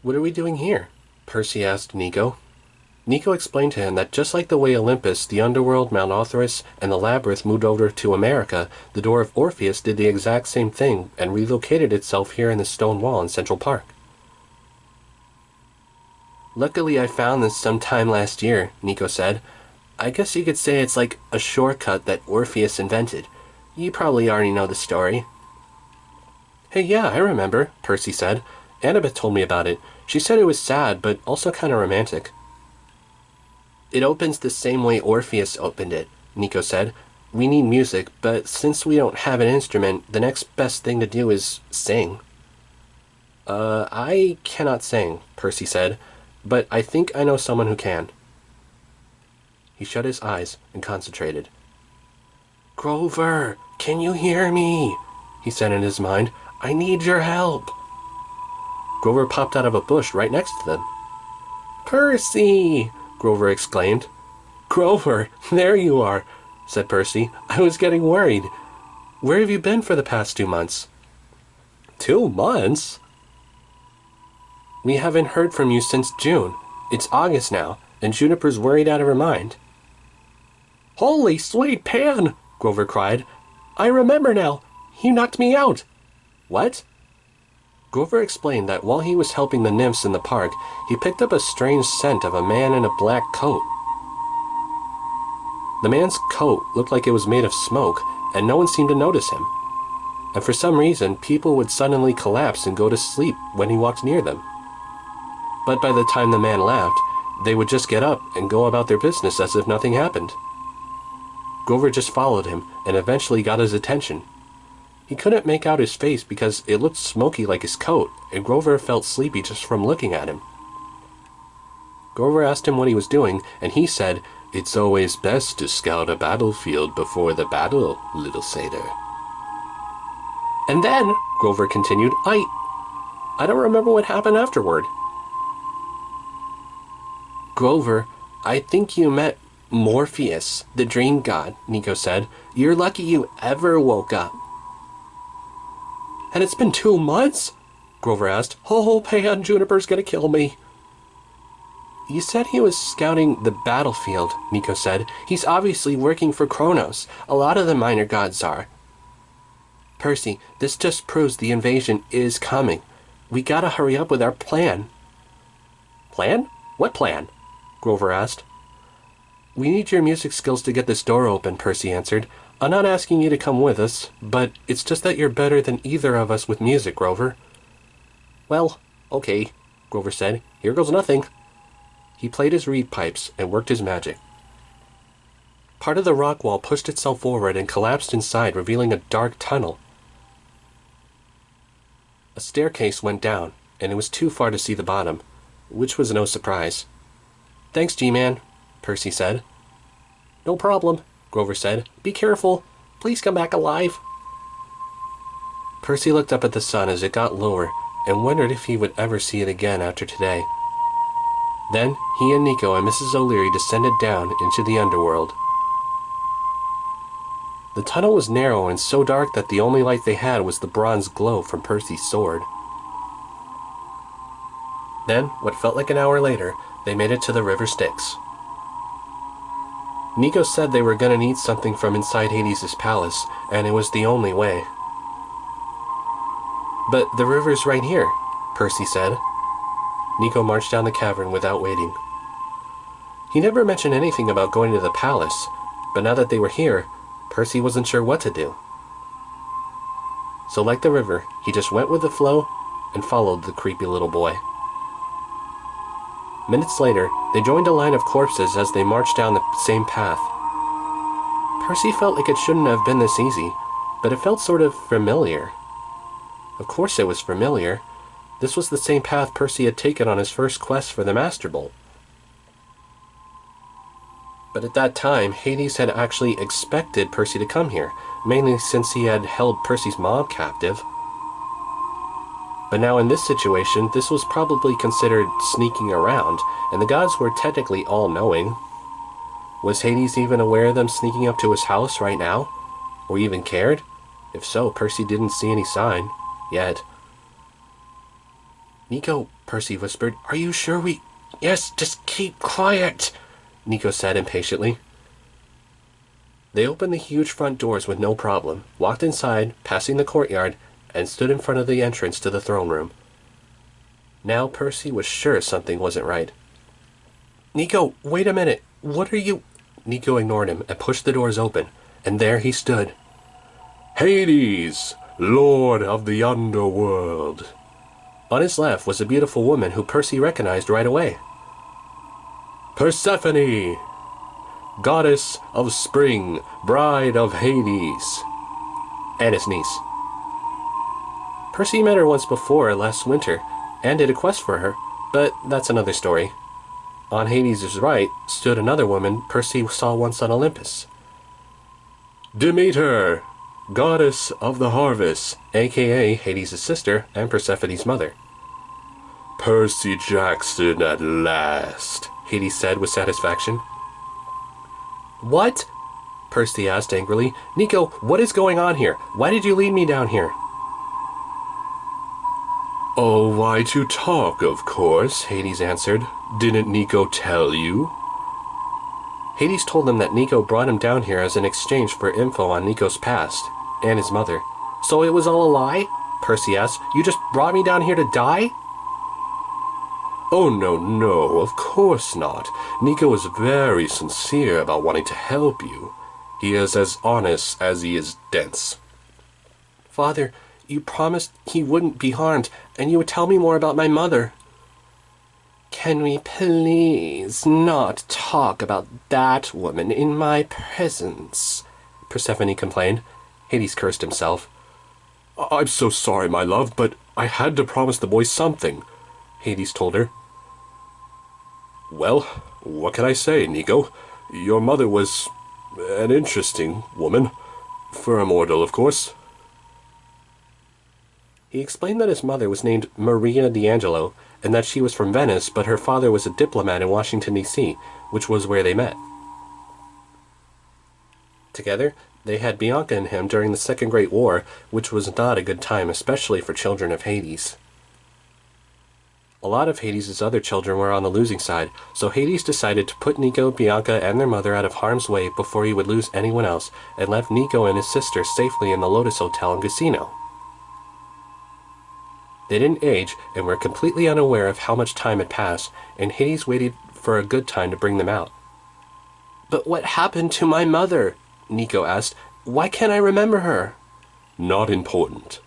What are we doing here? Percy asked Nico. Nico explained to him that just like the way Olympus, the Underworld, Mount Othrys, and the Labyrinth moved over to America, the Door of Orpheus did the exact same thing and relocated itself here in the stone wall in Central Park. Luckily I found this sometime last year, Nico said. I guess you could say it's like a shortcut that Orpheus invented. You probably already know the story. Hey, yeah, I remember, Percy said. Annabeth told me about it. She said it was sad, but also kind of romantic. It opens the same way Orpheus opened it, Nico said. We need music, but since we don't have an instrument, the next best thing to do is sing. I cannot sing, Percy said, but I think I know someone who can. He shut his eyes and concentrated. Grover, can you hear me? He said in his mind. I need your help. Grover popped out of a bush right next to them. Percy! Grover exclaimed. Grover, there you are, said Percy. I was getting worried. Where have you been for the past 2 months? 2 months? We haven't heard from you since June. It's August now, and Juniper's worried out of her mind. Holy sweet Pan! Grover cried. I remember now. He knocked me out. What? Grover explained that while he was helping the nymphs in the park, he picked up a strange scent of a man in a black coat. The man's coat looked like it was made of smoke, and no one seemed to notice him. And for some reason, people would suddenly collapse and go to sleep when he walked near them. But by the time the man left, they would just get up and go about their business as if nothing happened. Grover just followed him and eventually got his attention. He couldn't make out his face because it looked smoky like his coat, and Grover felt sleepy just from looking at him. Grover asked him what he was doing, and he said, It's always best to scout a battlefield before the battle, little satyr. And then, Grover continued, I don't remember what happened afterward. Grover, I think you met Morpheus, the dream god, Nico said. You're lucky you ever woke up. And it's been 2 months? Grover asked. Oh, Pan, Juniper's gonna kill me. You said he was scouting the battlefield, Nico said. He's obviously working for Kronos. A lot of the minor gods are. Percy, this just proves the invasion is coming. We gotta hurry up with our plan. Plan? What plan? Grover asked. We need your music skills to get this door open, Percy answered. I'm not asking you to come with us, but it's just that you're better than either of us with music, Grover. Well, okay, Grover said. Here goes nothing. He played his reed pipes and worked his magic. Part of the rock wall pushed itself forward and collapsed inside, revealing a dark tunnel. A staircase went down, and it was too far to see the bottom, which was no surprise. Thanks, G-Man, Percy said. No problem, Grover said. Be careful. Please come back alive. Percy looked up at the sun as it got lower and wondered if he would ever see it again after today. Then he and Nico and Mrs. O'Leary descended down into the underworld. The tunnel was narrow and so dark that the only light they had was the bronze glow from Percy's sword. Then, what felt like an hour later, they made it to the River Styx. Nico said they were going to need something from inside Hades' palace, and it was the only way. But the river's right here, Percy said. Nico marched down the cavern without waiting. He never mentioned anything about going to the palace, but now that they were here, Percy wasn't sure what to do. So like the river, he just went with the flow and followed the creepy little boy. Minutes later, they joined a line of corpses as they marched down the same path. Percy felt like it shouldn't have been this easy, but it felt sort of familiar. Of course it was familiar. This was the same path Percy had taken on his first quest for the Master Bolt. But at that time, Hades had actually expected Percy to come here, mainly since he had held Percy's mom captive. But now in this situation, this was probably considered sneaking around, and the gods were technically all-knowing. Was Hades even aware of them sneaking up to his house right now? Or even cared? If so, Percy didn't see any sign. Yet. Nico, Percy whispered, are you sure we... Yes, just keep quiet, Nico said impatiently. They opened the huge front doors with no problem, walked inside, passing the courtyard, and stood in front of the entrance to the throne room. Now Percy was sure something wasn't right. Nico, wait a minute. What are you... Nico ignored him and pushed the doors open, and there he stood. Hades, Lord of the Underworld. On his left was a beautiful woman who Percy recognized right away. Persephone, goddess of spring, bride of Hades. And his niece. Percy met her once before last winter, and did a quest for her, but that's another story. On Hades' right stood another woman Percy saw once on Olympus. Demeter, goddess of the harvest, a.k.a. Hades' sister and Persephone's mother. Percy Jackson at last, Hades said with satisfaction. What? Percy asked angrily. Nico, what is going on here? Why did you lead me down here? Oh, why to talk, of course, Hades answered. Didn't Nico tell you? Hades told them that Nico brought him down here as an exchange for info on Nico's past, and his mother. So it was all a lie? Percy asked. You just brought me down here to die? Oh, no, of course not. Nico is very sincere about wanting to help you. He is as honest as he is dense. Father, you promised he wouldn't be harmed, and you would tell me more about my mother. Can we please not talk about that woman in my presence? Persephone complained. Hades cursed himself. I'm so sorry, my love, but I had to promise the boy something, Hades told her. Well, what can I say, Nico? Your mother was an interesting woman. For a mortal, of course. He explained that his mother was named Maria D'Angelo, and that she was from Venice, but her father was a diplomat in Washington, D.C., which was where they met. Together, they had Bianca and him during the Second Great War, which was not a good time, especially for children of Hades. A lot of Hades' other children were on the losing side, so Hades decided to put Nico, Bianca, and their mother out of harm's way before he would lose anyone else, and left Nico and his sister safely in the Lotus Hotel and Casino. They didn't age, and were completely unaware of how much time had passed, and Hades waited for a good time to bring them out. But what happened to my mother? Nico asked. Why can't I remember her? Not important.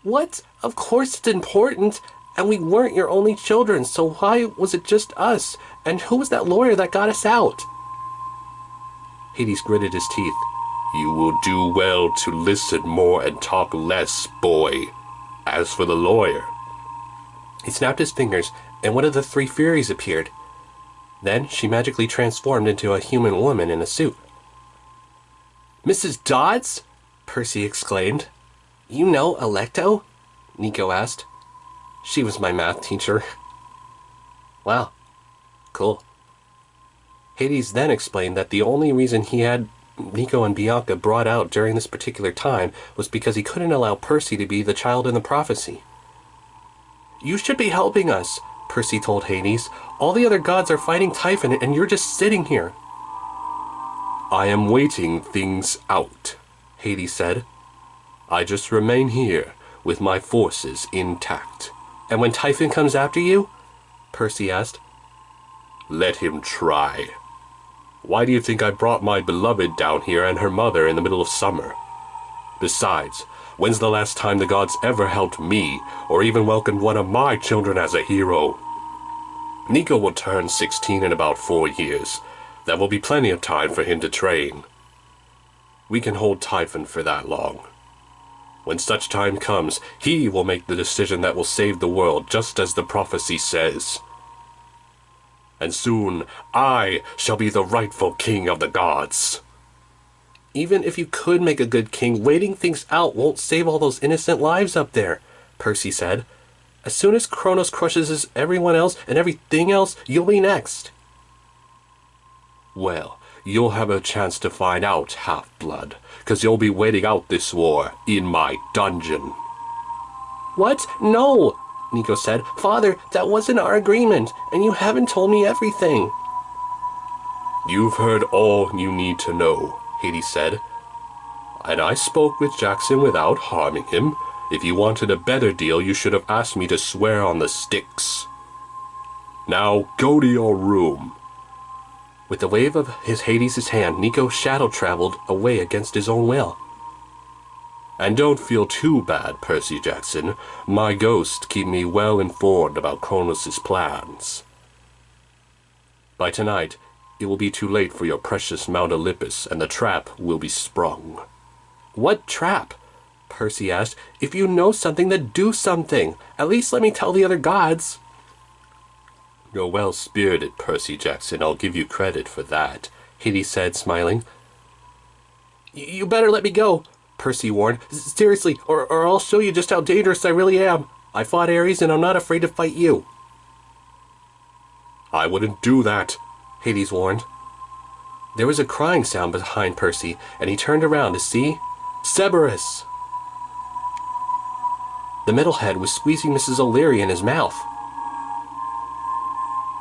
What? Of course it's important. And we weren't your only children, so why was it just us? And who was that lawyer that got us out? Hades gritted his teeth. You will do well to listen more and talk less, boy. As for the lawyer... He snapped his fingers, and one of the three Furies appeared. Then she magically transformed into a human woman in a suit. Mrs. Dodds? Percy exclaimed. You know Alecto? Nico asked. She was my math teacher. Wow. Cool. Hades then explained that the only reason he had Nico and Bianca brought out during this particular time was because he couldn't allow Percy to be the child in the prophecy. You should be helping us, Percy told Hades. All the other gods are fighting Typhon and you're just sitting here. I am waiting things out, Hades said. I just remain here with my forces intact. And when Typhon comes after you? Percy asked. Let him try. Why do you think I brought my beloved down here and her mother in the middle of summer? Besides, when's the last time the gods ever helped me, or even welcomed one of my children as a hero? Nico will turn 16 in about 4 years. That will be plenty of time for him to train. We can hold Typhon for that long. When such time comes, he will make the decision that will save the world, just as the prophecy says. And soon, I shall be the rightful king of the gods. Even if you could make a good king, waiting things out won't save all those innocent lives up there, Percy said. As soon as Kronos crushes everyone else and everything else, you'll be next. Well, you'll have a chance to find out, Half-Blood, because you'll be waiting out this war in my dungeon. What? No! Nico said. "Father, that wasn't our agreement, and you haven't told me everything." "You've heard all you need to know," Hade said. "And I spoke with Jackson without harming him. If you wanted a better deal, you should have asked me to swear on the sticks. Now go to your room." With a wave of Hades' hand, Nico shadow-traveled away against his own will. "And don't feel too bad, Percy Jackson. My ghosts keep me well informed about Kronos' plans. By tonight, it will be too late for your precious Mount Olympus, and the trap will be sprung." "What trap?" Percy asked. "If you know something, then do something. At least let me tell the other gods." "You're well-spirited, Percy Jackson. I'll give you credit for that," Hades said, smiling. You better let me go," Percy warned. "Seriously, or I'll show you just how dangerous I really am. I fought Ares, and I'm not afraid to fight you." "I wouldn't do that," Hades warned. There was a crying sound behind Percy, and he turned around to see Cerberus. The metalhead was squeezing Mrs. O'Leary in his mouth.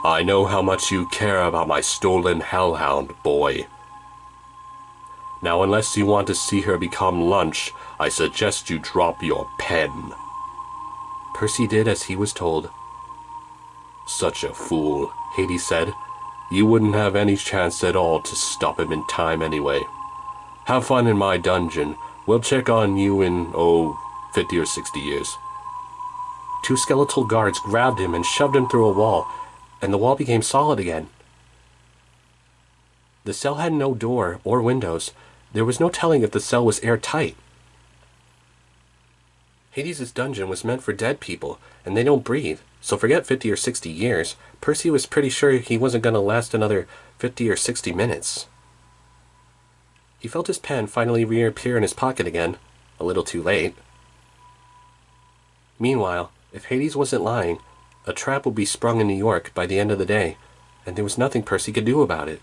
"I know how much you care about my stolen hellhound, boy. Now, unless you want to see her become lunch, I suggest you drop your pen." Percy did as he was told. "Such a fool," Hades said. "You wouldn't have any chance at all to stop him in time anyway. Have fun in my dungeon. We'll check on you in, 50 or 60 years. Two skeletal guards grabbed him and shoved him through a wall, and the wall became solid again. The cell had no door or windows. There was no telling if the cell was airtight. Hades' dungeon was meant for dead people, and they don't breathe, so forget 50 or 60 years. Percy was pretty sure he wasn't going to last another 50 or 60 minutes. He felt his pen finally reappear in his pocket again, a little too late. Meanwhile, if Hades wasn't lying, a trap would be sprung in New York by the end of the day, and there was nothing Percy could do about it.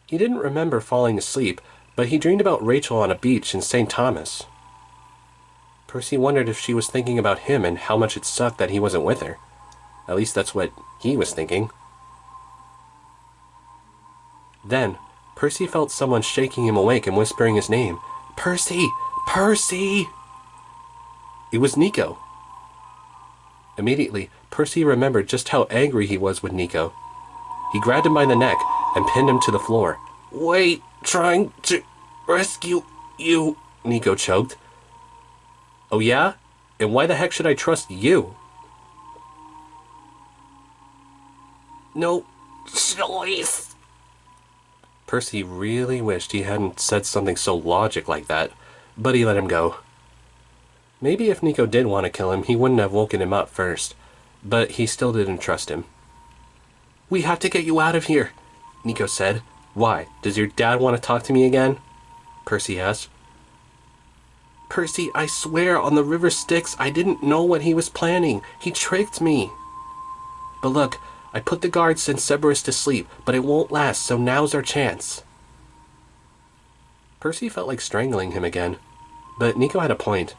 He didn't remember falling asleep, but he dreamed about Rachel on a beach in St. Thomas. Percy wondered if she was thinking about him and how much it sucked that he wasn't with her. At least that's what he was thinking. Then, Percy felt someone shaking him awake and whispering his name. "Percy! Percy!" It was Nico. Immediately, Percy remembered just how angry he was with Nico. He grabbed him by the neck and pinned him to the floor. "Wait, trying to rescue you," Nico choked. "Oh yeah? And why the heck should I trust you?" "No choice." Percy really wished he hadn't said something so logic like that, but he let him go. Maybe if Nico did want to kill him, he wouldn't have woken him up first, but he still didn't trust him. "We have to get you out of here," Nico said. "Why? Does your dad want to talk to me again?" Percy asked. "Percy, I swear on the river Styx, I didn't know what he was planning. He tricked me. But look, I put the guards and Cerberus to sleep, but it won't last, so now's our chance." Percy felt like strangling him again, but Nico had a point,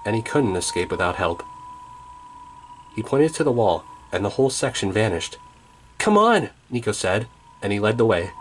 and he couldn't escape without help. He pointed to the wall, and the whole section vanished. "Come on," Nico said, and he led the way.